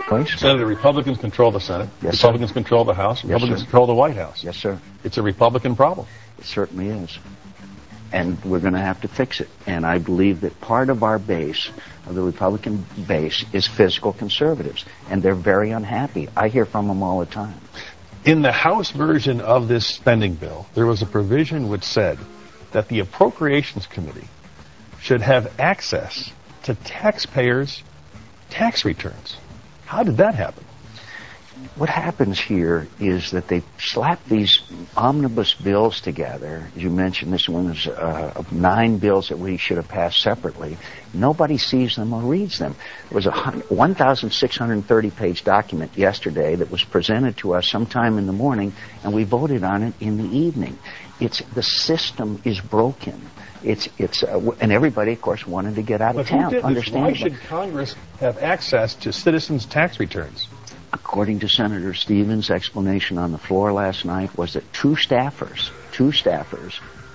Please? Senator, Republicans control the Senate. Yes, Republicans sir. control the House. Yes, Republicans sir. control the White House. Yes, sir. It's a Republican problem. It certainly is. And we're going to have to fix it. And I believe that part of our base, of the Republican base, is fiscal conservatives. And they're very unhappy. I hear from them all the time. In the House version of this spending bill, there was a provision which said that the Appropriations Committee should have access to taxpayers' tax returns. How did that happen? What happens here is that they slap these omnibus bills together. As you mentioned, this one is 9 bills that we should have passed separately. Nobody sees them or reads them. There was a 1,630-page document yesterday that was presented to us sometime in the morning, and we voted on it in the evening. The system is broken. And everybody, of course, wanted to get out of town. Why should Congress have access to citizens' tax returns? According to Senator Stevens' explanation on the floor last night, was that two staffers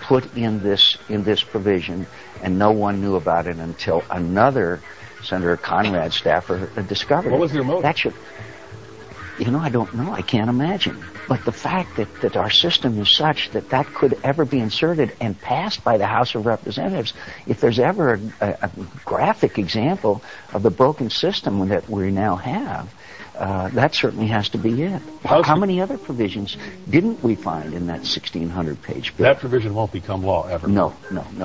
put in this provision, and no one knew about it until another Senator Conrad staffer discovered it. What was their motive? I don't know. I can't imagine. But the fact that our system is such that could ever be inserted and passed by the House of Representatives, if there's ever a graphic example of the broken system that we now have, that certainly has to be it. How many other provisions didn't we find in that 1,600-page bill? That provision won't become law ever. No.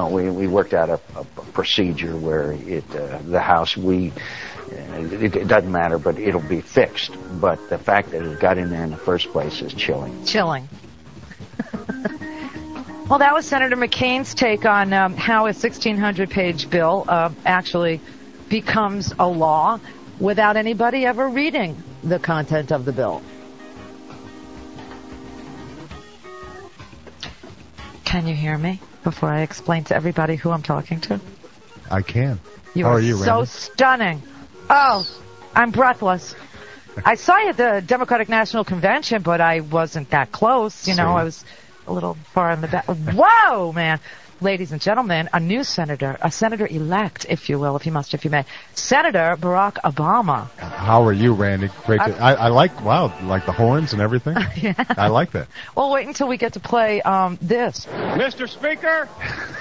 We worked out a procedure where the House, it doesn't matter, but it'll be fixed. But the fact that it got in there in the first place is chilling. Chilling. Well, that was Senator McCain's take on how a 1,600-page bill actually becomes a law without anybody ever reading the content of the bill. Can you hear me before I explain to everybody who I'm talking to? I can. You How are are you, so Randy? stunning. Oh, I'm breathless. I saw you at the Democratic National Convention, but I wasn't that close. I was a little far in the back. Whoa, man. Ladies and gentlemen, a new senator, a senator-elect, if you will, if you may, Senator Barack Obama. How are you, Randy? Great. I like the horns and everything. Yeah. I like that. Well, wait until we get to play this. Mr. Speaker,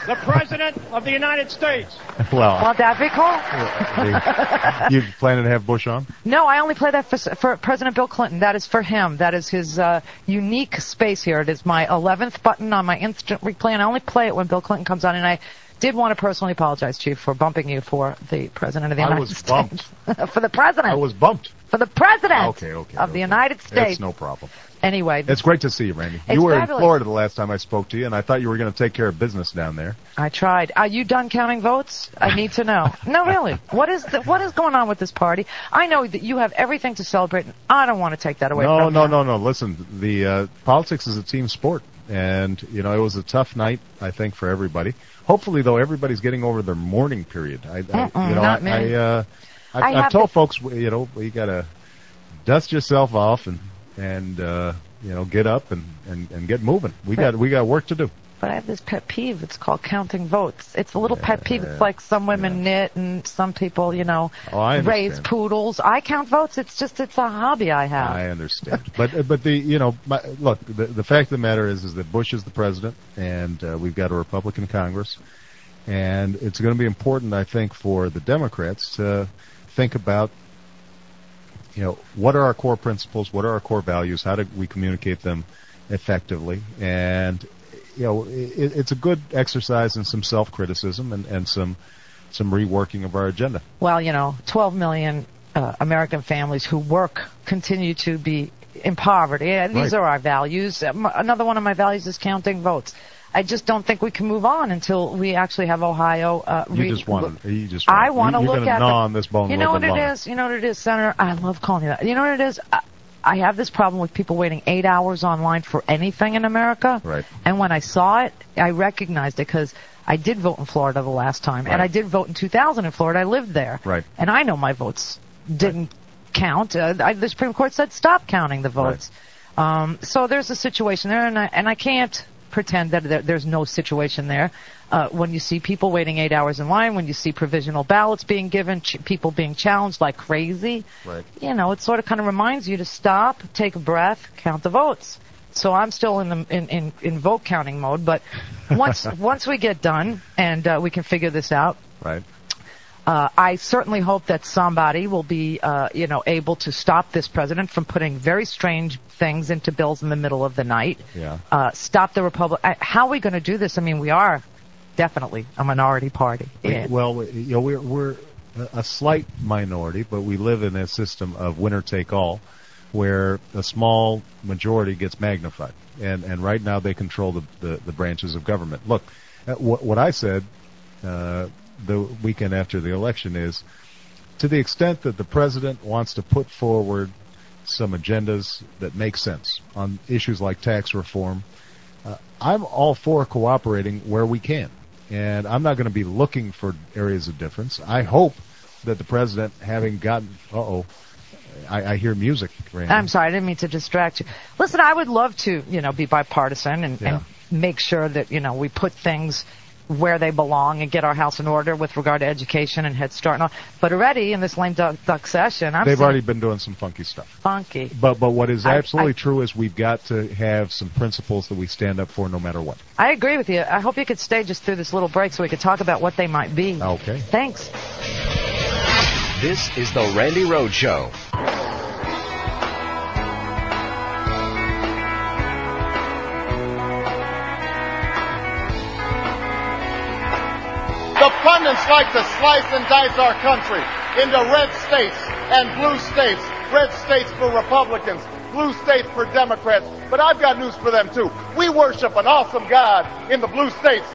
the President of the United States. Well, Won't that be cool? You planning to have Bush on? No, I only play that for President Bill Clinton. That is for him. That is his unique space here. It is my 11th button on my instant replay, and I only play it when Bill Clinton comes on, and I did want to personally apologize, Chief, for bumping you for the President of the United States. I was bumped. For the President. I was bumped. For the President Okay. of the United States. That's no problem. Anyway. It's great to see you, Randy. It's You were fabulous. in Florida the last time I spoke to you, and I thought you were going to take care of business down there. I tried. Are you done counting votes? I need to know. No, really. What is going on with this party? I know that you have everything to celebrate, and I don't want to take that away from you. No. Listen, the politics is a team sport, and it was a tough night, I think, for everybody. Hopefully, though, everybody's getting over their mourning period. Not me. I've told folks, we got to dust yourself off and get up and get moving. We got work to do. But I have this pet peeve. It's called counting votes. It's a little pet peeve. It's like some women knit and some people, raise poodles. I count votes. It's a hobby I have. I understand. but the fact of the matter is that Bush is the president, and we've got a Republican Congress, and it's going to be important, I think, for the Democrats to think about what are our core principles, what are our core values, how do we communicate them effectively, and it's a good exercise in some self-criticism and some reworking of our agenda. Well, 12 million American families who work continue to be in poverty. These are our values. Another one of my values is counting votes. I just don't think we can move on until we actually have Ohio. I want to look at gnaw on this bone. You know what it is? You know what it is, Senator? I love calling you that. You know what it is? I have this problem with people waiting 8 hours online for anything in America. Right. And when I saw it, I recognized it because I did vote in Florida the last time, and I did vote in 2000 in Florida. I lived there. Right. And I know my votes didn't count. The Supreme Court said stop counting the votes. So there's a situation there, and I can't pretend that there's no situation there. When you see people waiting 8 hours in line, when you see provisional ballots being given, people being challenged like crazy, Right. it sort of kind of reminds you to stop, take a breath, count the votes. So I'm still in vote counting mode, but once we get done and we can figure this out, Right. I certainly hope that somebody will be, able to stop this president from putting very strange things into bills in the middle of the night. Yeah. Stop the Republic. How are we going to do this? I mean, we are definitely a minority party. Well, we're a slight minority, but we live in a system of winner take all, where a small majority gets magnified, and right now they control the branches of government. Look, what I said the weekend after the election is, to the extent that the president wants to put forward some agendas that make sense on issues like tax reform, I'm all for cooperating where we can. And I'm not going to be looking for areas of difference. I hope that the president, having gotten... I hear music, Randy. I'm sorry, I didn't mean to distract you. Listen, I would love to, be bipartisan and make sure that, we put things where they belong and get our house in order with regard to education and Head Start and all. But already in this lame duck session, they've already been doing some funky stuff. Funky. But what is absolutely true is we've got to have some principles that we stand up for no matter what. I agree with you. I hope you could stay just through this little break so we could talk about what they might be. Okay. Thanks. This is the Randi Rhodes Show. The pundits like to slice and dice our country into red states and blue states. Red states for Republicans, blue states for Democrats. But I've got news for them, too. We worship an awesome God in the blue states.